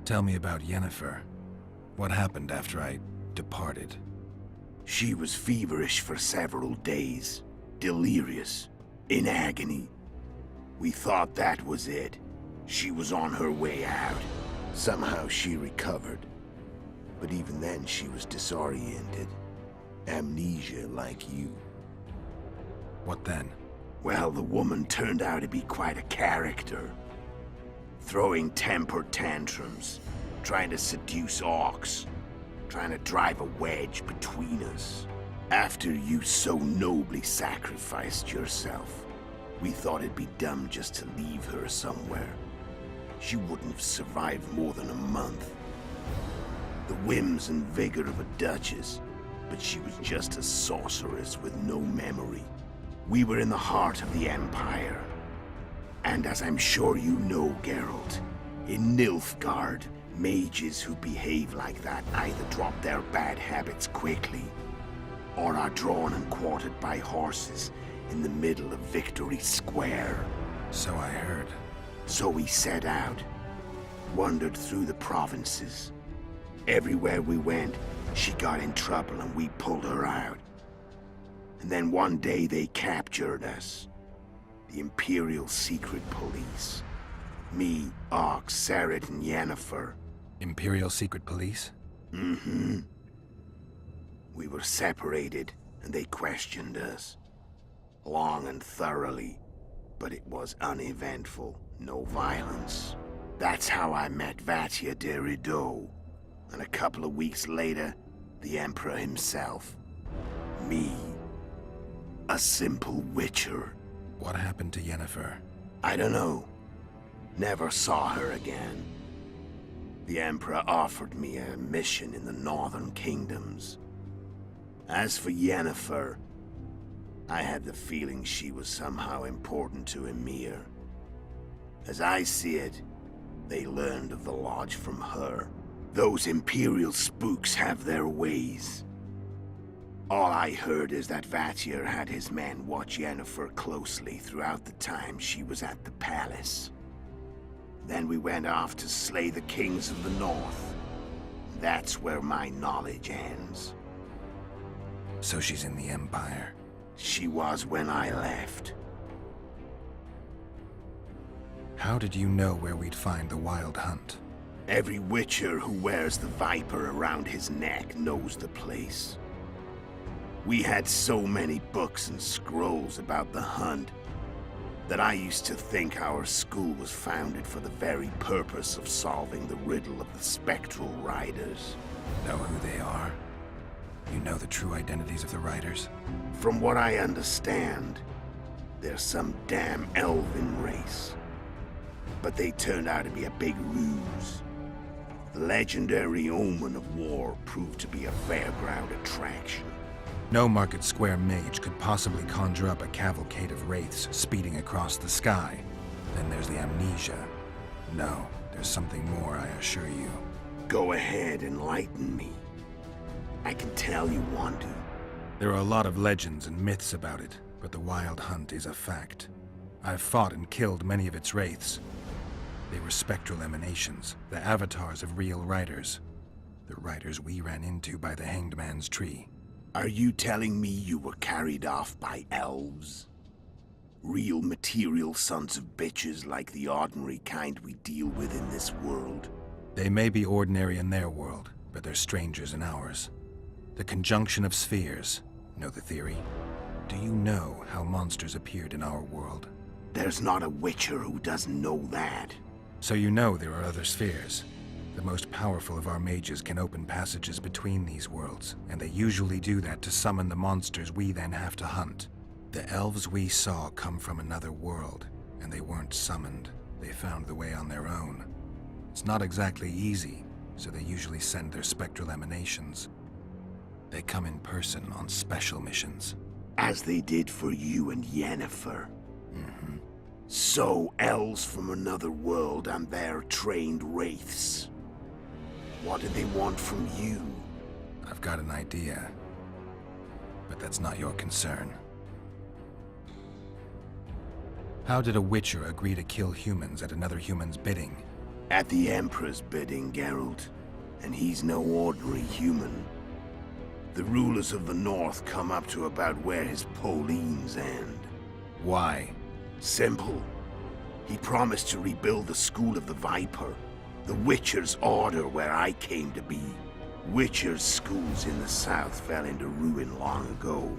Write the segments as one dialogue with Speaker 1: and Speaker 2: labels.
Speaker 1: Tell me about Yennefer. What happened after I departed?
Speaker 2: She was feverish for several days, delirious, in agony. We thought that was it. She was on her way out. Somehow she recovered. But even then she was disoriented. Amnesia like you.
Speaker 1: What then?
Speaker 2: Well, the woman turned out to be quite a character. Throwing temper tantrums, trying to seduce orcs, trying to drive a wedge between us. After you so nobly sacrificed yourself, we thought it'd be dumb just to leave her somewhere. She wouldn't have survived more than a month. The whims and vigor of a duchess, but she was just a sorceress with no memory. We were in the heart of the Empire. And as I'm sure you know, Geralt, in Nilfgaard, mages who behave like that either drop their bad habits quickly, or are drawn and quartered by horses in the middle of Victory Square.
Speaker 1: So I heard.
Speaker 2: So we set out, wandered through the provinces. Everywhere we went, she got in trouble and we pulled her out. And then one day they captured us. The Imperial Secret Police. Me, Ox, Sareth, and Yennefer.
Speaker 1: Imperial Secret Police?
Speaker 2: Mm-hmm. We were separated, and they questioned us. Long and thoroughly, but it was uneventful, no violence. That's how I met Vatia de Rideau. And a couple of weeks later, the Emperor himself. Me. A simple witcher.
Speaker 1: What happened to Yennefer?
Speaker 2: I don't know. Never saw her again. The Emperor offered me a mission in the Northern Kingdoms. As for Yennefer, I had the feeling she was somehow important to Emhyr. As I see it, they learned of the Lodge from her. Those Imperial spooks have their ways. All I heard is that Vatir had his men watch Yennefer closely throughout the time she was at the palace. Then we went off to slay the kings of the north. That's where my knowledge ends.
Speaker 1: So she's in the Empire?
Speaker 2: She was when I left.
Speaker 1: How did you know where we'd find the Wild Hunt?
Speaker 2: Every witcher who wears the viper around his neck knows the place. We had so many books and scrolls about the hunt that I used to think our school was founded for the very purpose of solving the riddle of the Spectral Riders.
Speaker 1: Know who they are? You know the true identities of the Riders?
Speaker 2: From what I understand, they're some damn elven race. But they turned out to be a big ruse. The legendary Omen of War proved to be a fairground attraction.
Speaker 1: No Market Square mage could possibly conjure up a cavalcade of wraiths speeding across the sky. Then there's the amnesia. No, there's something more, I assure you.
Speaker 2: Go ahead, enlighten me. I can tell you want to.
Speaker 1: There are a lot of legends and myths about it, but the Wild Hunt is a fact. I've fought and killed many of its wraiths. They were spectral emanations, the avatars of real riders. The riders we ran into by the Hanged Man's Tree.
Speaker 2: Are you telling me you were carried off by elves? Real material sons of bitches like the ordinary kind we deal with in this world?
Speaker 1: They may be ordinary in their world, but they're strangers in ours. The conjunction of spheres. Know the theory? Do you know how monsters appeared in our world?
Speaker 2: There's not a witcher who doesn't know that.
Speaker 1: So you know there are other spheres. The most powerful of our mages can open passages between these worlds, and they usually do that to summon the monsters we then have to hunt. The elves we saw come from another world, and they weren't summoned. They found the way on their own. It's not exactly easy, so they usually send their spectral emanations. They come in person on special missions.
Speaker 2: As they did for you and Yennefer.
Speaker 1: Mm-hmm.
Speaker 2: So, elves from another world and their trained wraiths. What do they want from you?
Speaker 1: I've got an idea, but that's not your concern. How did a Witcher agree to kill humans at another human's bidding?
Speaker 2: At the Emperor's bidding, Geralt. And he's no ordinary human. The rulers of the North come up to about where his Pauline's end.
Speaker 1: Why?
Speaker 2: Simple. He promised to rebuild the School of the Viper, the Witcher's Order where I came to be. Witcher's schools in the south fell into ruin long ago,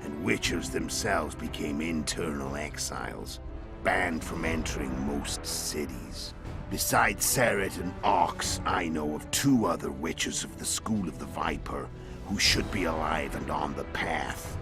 Speaker 2: and Witchers themselves became internal exiles, banned from entering most cities. Besides Seret and Ox, I know of 2 other Witchers of the School of the Viper who should be alive and on the path.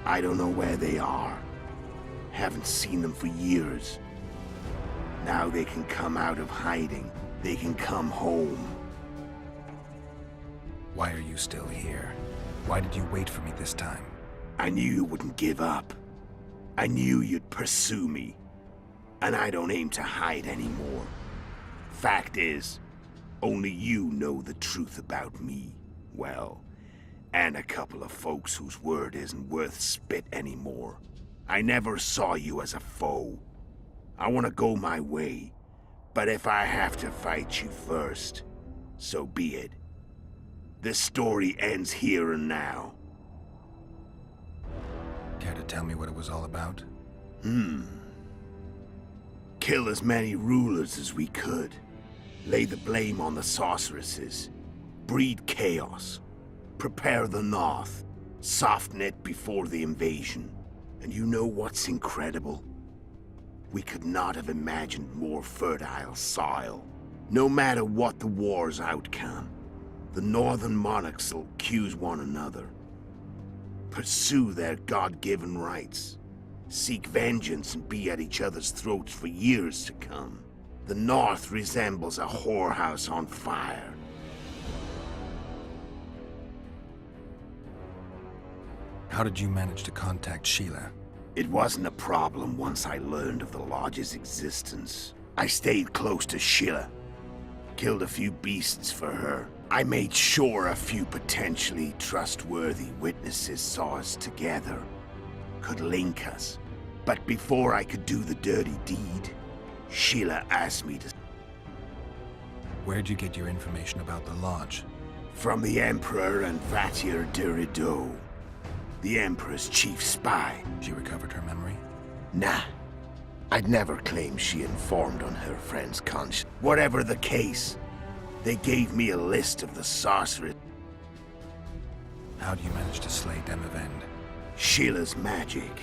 Speaker 2: I don't know where they are. Haven't seen them for years. Now they can come out of hiding. They can come home.
Speaker 1: Why are you still here? Why did you wait for me this time?
Speaker 2: I knew you wouldn't give up. I knew you'd pursue me. And I don't aim to hide anymore. Fact is, only you know the truth about me. Well, and a couple of folks whose word isn't worth spit anymore. I never saw you as a foe. I want to go my way, but if I have to fight you first, so be it. This story ends here and now.
Speaker 1: Care to tell me what it was all about?
Speaker 2: Kill as many rulers as we could. Lay the blame on the sorceresses. Breed chaos. Prepare the North. Soften it before the invasion. And you know what's incredible? We could not have imagined more fertile soil. No matter what the war's outcome, the Northern monarchs will accuse one another. Pursue their God-given rights. Seek vengeance and be at each other's throats for years to come. The North resembles a whorehouse on fire.
Speaker 1: How did you manage to contact Sheila?
Speaker 2: It wasn't a problem once I learned of the Lodge's existence. I stayed close to Sheila. Killed a few beasts for her. I made sure a few potentially trustworthy witnesses saw us together. Could link us. But before I could do the dirty deed, Sheila asked me to...
Speaker 1: Where'd you get your information about the Lodge?
Speaker 2: From the Emperor and Vatir de Rideau, the Emperor's chief spy.
Speaker 1: She recovered her memory?
Speaker 2: Nah. I'd never claim she informed on her friend's conscience. Whatever the case, they gave me a list of the sorcerers.
Speaker 1: How do you manage to slay Demavend?
Speaker 2: Sheila's magic.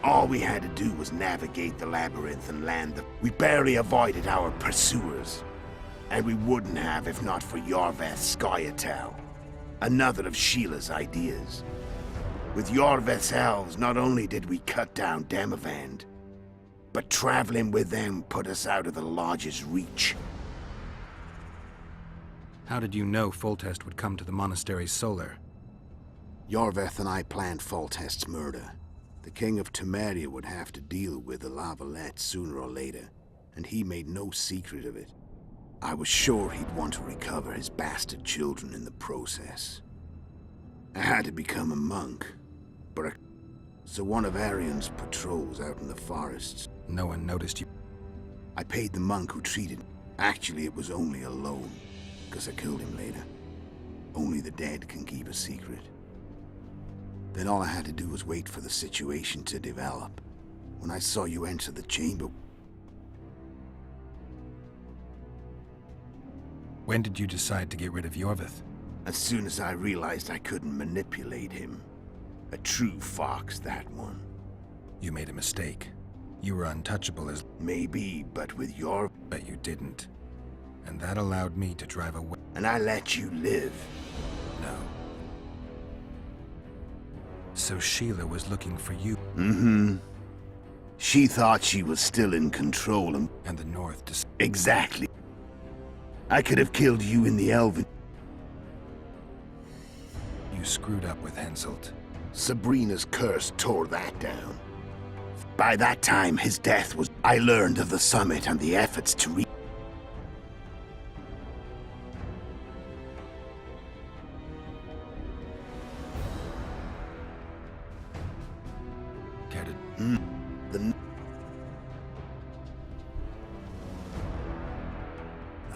Speaker 2: All we had to do was navigate the labyrinth and land the... We barely avoided our pursuers. And we wouldn't have if not for Yorveth Scoia'tael, another of Sheila's ideas. With Yorveth's elves, not only did we cut down Demavend, but traveling with them put us out of the Lodge's reach.
Speaker 1: How did you know Foltest would come to the monastery's solar?
Speaker 2: Yorveth and I planned Foltest's murder. The King of Temeria would have to deal with the La Valette sooner or later, and he made no secret of it. I was sure he'd want to recover his bastard children in the process. I had to become a monk, so one of Arion's patrols out in the forests.
Speaker 1: No one noticed you.
Speaker 2: I paid the monk who treated me. Actually, it was only a loan, because I killed him later. Only the dead can keep a secret. Then all I had to do was wait for the situation to develop. When I saw you enter the chamber...
Speaker 1: When did you decide to get rid of Yorveth?
Speaker 2: As soon as I realized I couldn't manipulate him. A true fox, that one.
Speaker 1: You made a mistake. You were untouchable as...
Speaker 2: Maybe, but with your...
Speaker 1: But you didn't. And that allowed me to drive away.
Speaker 2: And I let you live.
Speaker 1: No. So Sheila was looking for you.
Speaker 2: Mm-hmm. She thought she was still in control and...
Speaker 1: And the North
Speaker 2: Exactly. I could have killed you in the Elven...
Speaker 1: You screwed up with Henselt.
Speaker 2: Sabrina's curse tore that down. By that time, his death was... I learned of the summit and the efforts to reach...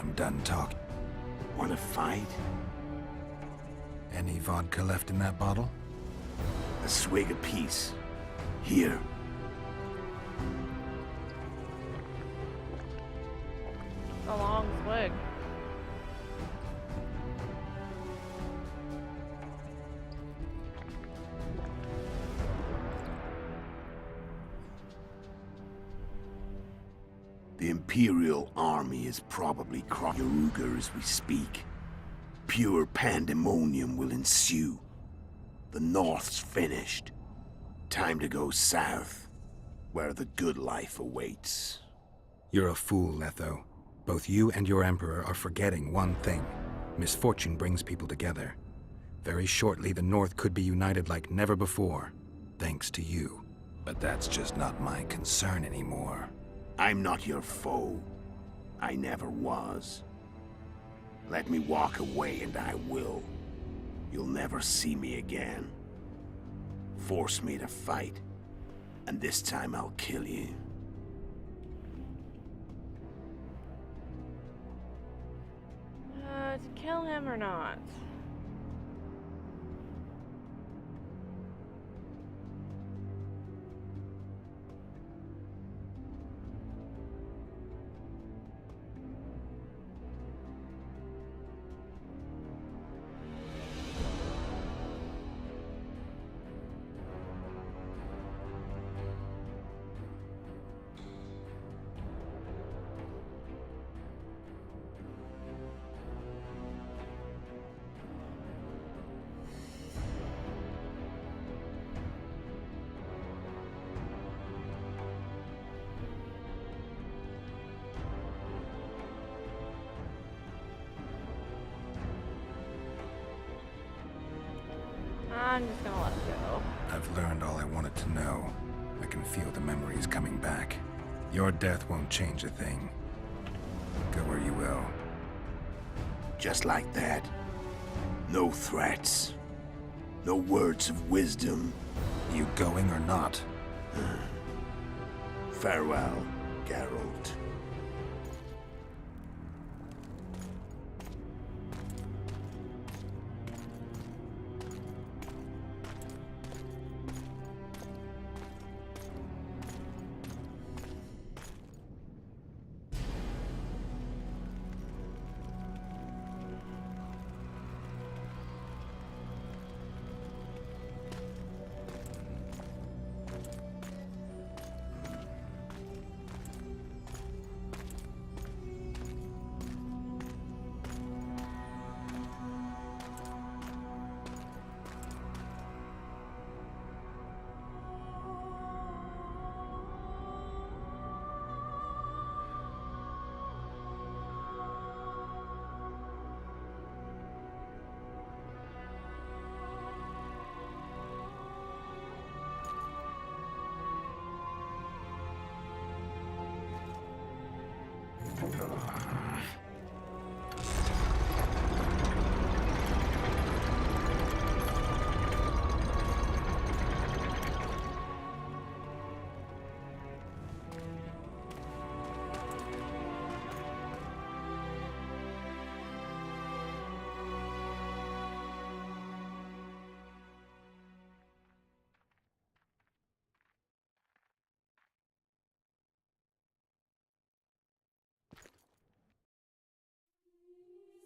Speaker 1: I'm done talking.
Speaker 2: Wanna fight?
Speaker 1: Any vodka left in that bottle?
Speaker 2: A swig apiece. Here.
Speaker 3: A long swig.
Speaker 2: The Imperial Army is probably crossing Yaruga as we speak. Pure pandemonium will ensue. The North's finished. Time to go south, where the good life awaits.
Speaker 1: You're a fool, Letho. Both you and your Emperor are forgetting one thing. Misfortune brings people together. Very shortly, the North could be united like never before, thanks to you. But that's just not my concern anymore.
Speaker 2: I'm not your foe. I never was. Let me walk away and I will. You'll never see me again. Force me to fight, and this time I'll kill you.
Speaker 3: To kill him or not? I'm just gonna let it go.
Speaker 1: I've learned all I wanted to know. I can feel the memories coming back. Your death won't change a thing. Go where you will.
Speaker 2: Just like that. No threats. No words of wisdom.
Speaker 1: You going or not?
Speaker 2: Farewell, Geralt.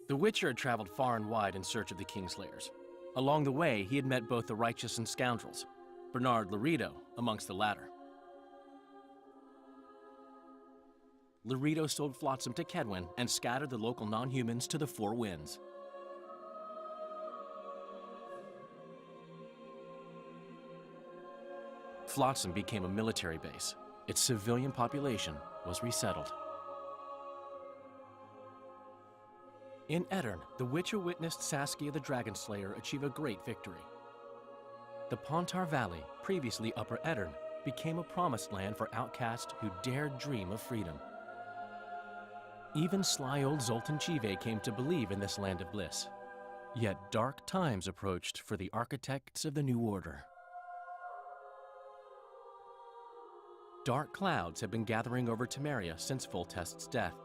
Speaker 4: The Witcher had traveled far and wide in search of the Kingslayers. Along the way, he had met both the righteous and scoundrels, Bernard Laredo amongst the latter. Laredo sold Flotsam to Kedwin and scattered the local non-humans to the four winds. Flotsam became a military base. Its civilian population was resettled. In Aedirn, the Witcher witnessed Saskia the Dragonslayer achieve a great victory. The Pontar Valley, previously Upper Aedirn, became a promised land for outcasts who dared dream of freedom. Even sly old Zoltan Chive came to believe in this land of bliss. Yet dark times approached for the architects of the New Order. Dark clouds have been gathering over Temeria since Foltest's death.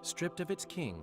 Speaker 4: Stripped of its king,